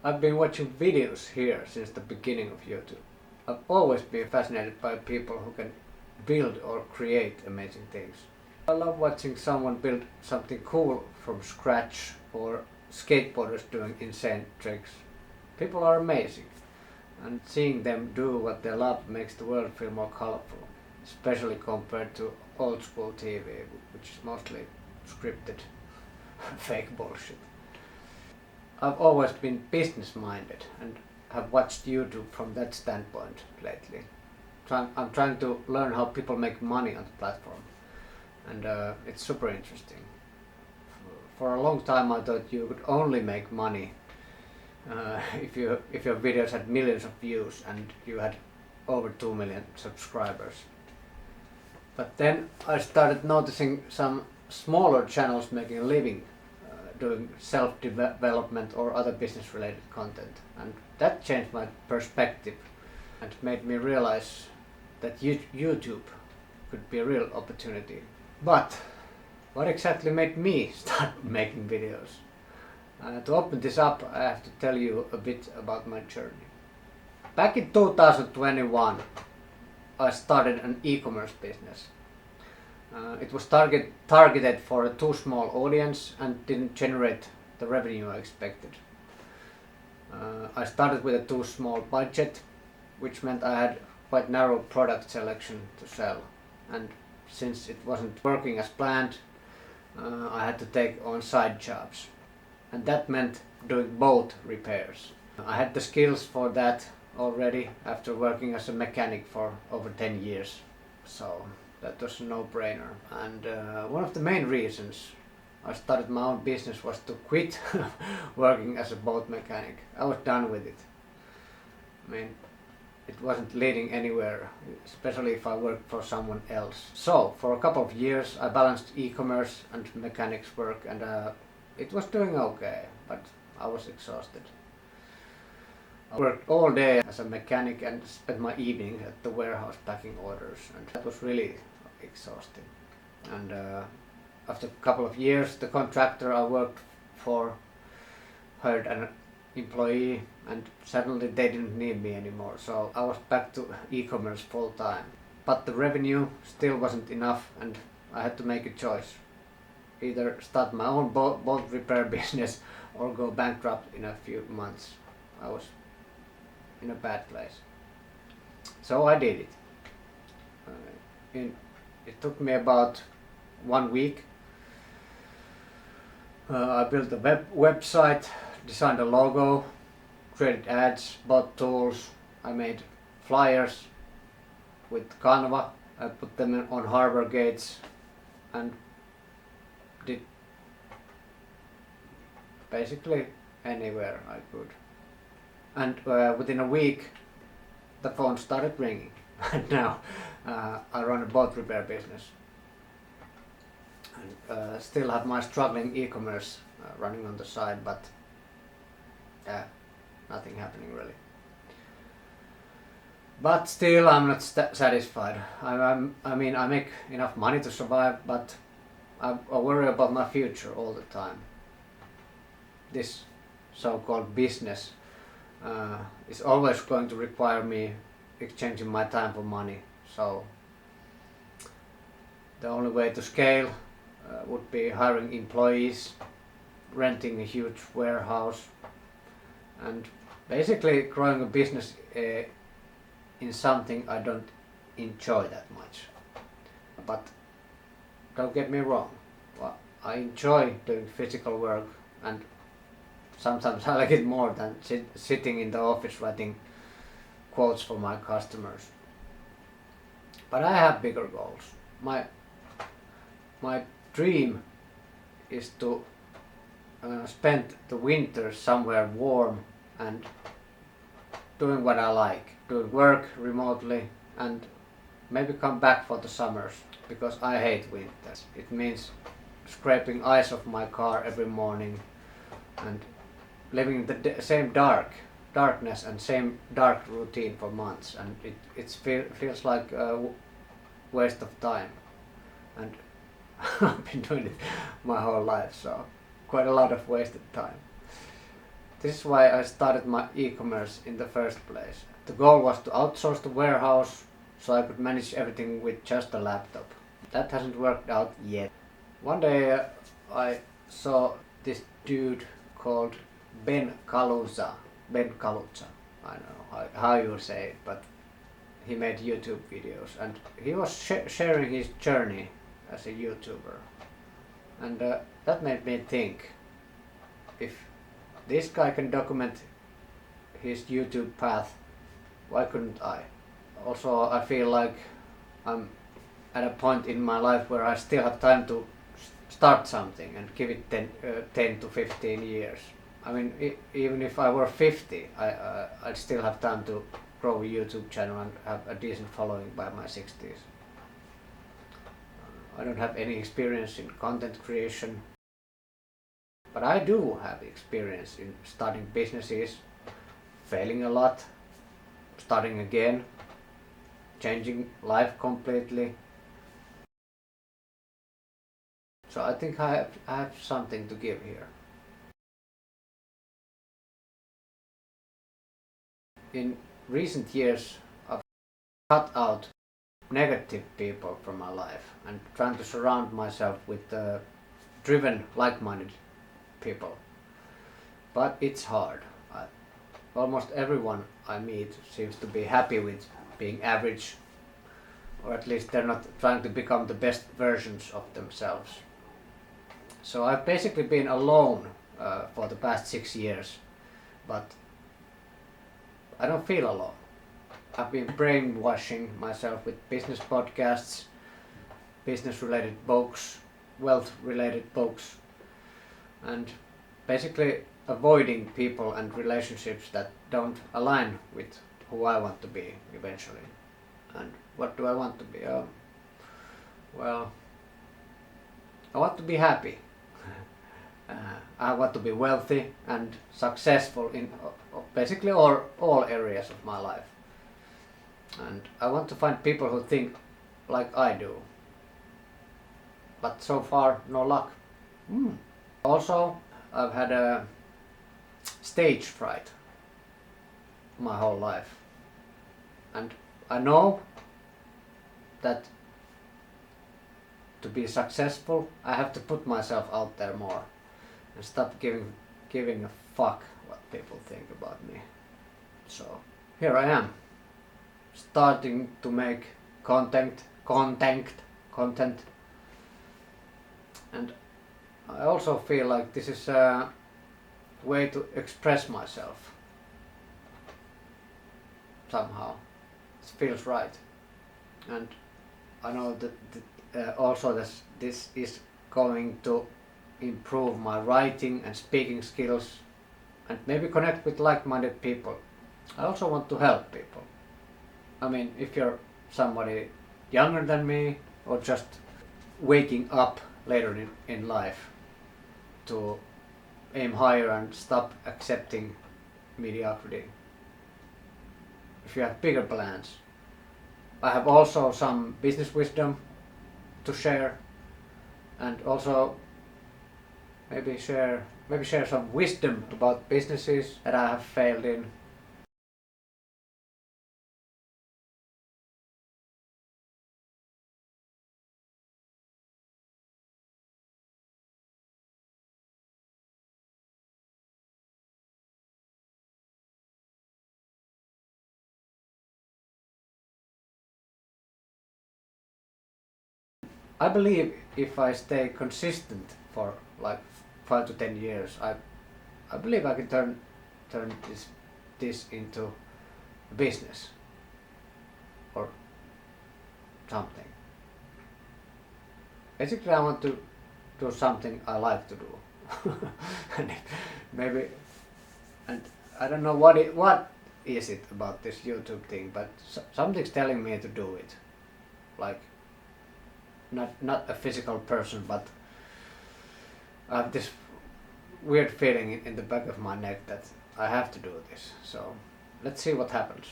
I've been watching videos here since the beginning of YouTube. I've always been fascinated by people who can build or create amazing things. I love watching someone build something cool from scratch, or skateboarders doing insane tricks. People are amazing, and seeing them do what they love makes the world feel more colorful, especially compared to old school TV, which is mostly scripted fake bullshit. I've always been business minded and have watched YouTube from that standpoint lately. I'm trying to learn how people make money on the platform, and it's super interesting. For a long time I thought you could only make money if your videos had millions of views and you had over 2 million subscribers. But then I started noticing some smaller channels making a living doing self-development or other business-related content, and that changed my perspective and made me realize that YouTube could be a real opportunity. But what exactly made me start making videos? To open this up, I have to tell you a bit about my journey. Back in 2021, I started an e-commerce business. It was targeted for a too small audience and didn't generate the revenue I expected. I started with a too small budget, which meant I had quite narrow product selection to sell, and since it wasn't working as planned, I had to take on side jobs, and that meant doing boat repairs. I had the skills for that already after working as a mechanic for over 10 years, so that was a no-brainer. And one of the main reasons I started my own business was to quit working as a boat mechanic. I was done with it. I mean, it wasn't leading anywhere, especially if I worked for someone else. So for a couple of years I balanced e-commerce and mechanics work, and it was doing okay, but I was exhausted. I worked all day as a mechanic and spent my evenings at the warehouse packing orders, and that was really exhausting. And after a couple of years, the contractor I worked for hired an employee, and suddenly they didn't need me anymore, so I was back to e-commerce full time. But the revenue still wasn't enough, and I had to make a choice. Either start my own boat repair business or go bankrupt in a few months. I was in a bad place. So I did it. It took me about 1 week. I built a website, designed a logo, created ads, bought tools. I made flyers with Canva. I put them on harbor gates and did basically anywhere I could. And within a week the phone started ringing. And now I run a boat repair business and still have my struggling e-commerce running on the side, but nothing happening really. But still I'm not satisfied. I mean, I make enough money to survive, but I worry about my future all the time. This so-called business is always going to require me exchanging my time for money, so the only way to scale would be hiring employees, renting a huge warehouse, and basically growing a business in something I don't enjoy that much. But don't get me wrong, well, I enjoy doing physical work, and sometimes I like it more than sitting in the office writing quotes for my customers. But I have bigger goals. My dream is to spend the winter somewhere warm and doing what I like, doing work remotely, and maybe come back for the summers, because I hate winters. It means scraping ice off my car every morning and living in the same darkness and same dark routine for months, and it feels like a waste of time, and I've been doing it my whole life, so quite a lot of wasted time. This is why I started my e-commerce in the first place. The goal was to outsource the warehouse so I could manage everything with just a laptop. That hasn't worked out yet. One day I saw this dude called Ben Kaluza. Ben Kaluza. I don't know how you say it, but he made YouTube videos and he was sharing his journey as a YouTuber. And that made me think, if this guy can document his YouTube path, why couldn't I? Also, I feel like I'm at a point in my life where I still have time to start something and give it 10 to 15 years. I mean, even if I were 50, I'd still have time to grow a YouTube channel and have a decent following by my 60s. I don't have any experience in content creation, but I do have experience in starting businesses, failing a lot, starting again, changing life completely. So I think I have something to give here. In recent years, I've cut out negative people from my life and trying to surround myself with driven, like-minded people. But it's hard. Almost everyone I meet seems to be happy with being average, or at least they're not trying to become the best versions of themselves. So I've basically been alone for the past 6 years, but I don't feel alone. I've been brainwashing myself with business podcasts, business related books, wealth related books, and basically avoiding people and relationships that don't align with who I want to be eventually. And what do I want to be? Well, I want to be happy. I want to be wealthy and successful in basically all areas of my life. And I want to find people who think like I do. But so far, no luck. Also, I've had a stage fright my whole life. And I know that to be successful, I have to put myself out there more and stop giving a fuck what people think about me. So here I am, starting to make content, and I also feel like this is a way to express myself somehow. It feels right, and I know that also this is going to improve my writing and speaking skills and maybe connect with like-minded people. I also want to help people. I mean, if you're somebody younger than me or just waking up later in life, to aim higher and stop accepting mediocrity. If you have bigger plans. I have also some business wisdom to share, and also maybe share some wisdom about businesses that I have failed in. I believe if I stay consistent for like 5 to 10 years, I believe I can turn this into a business or something. Basically, I want to do something I like to do, and maybe, and I don't know what is it about this YouTube thing, but something's telling me to do it, like. Not a physical person, but I have this weird feeling in the back of my neck that I have to do this. So let's see what happens.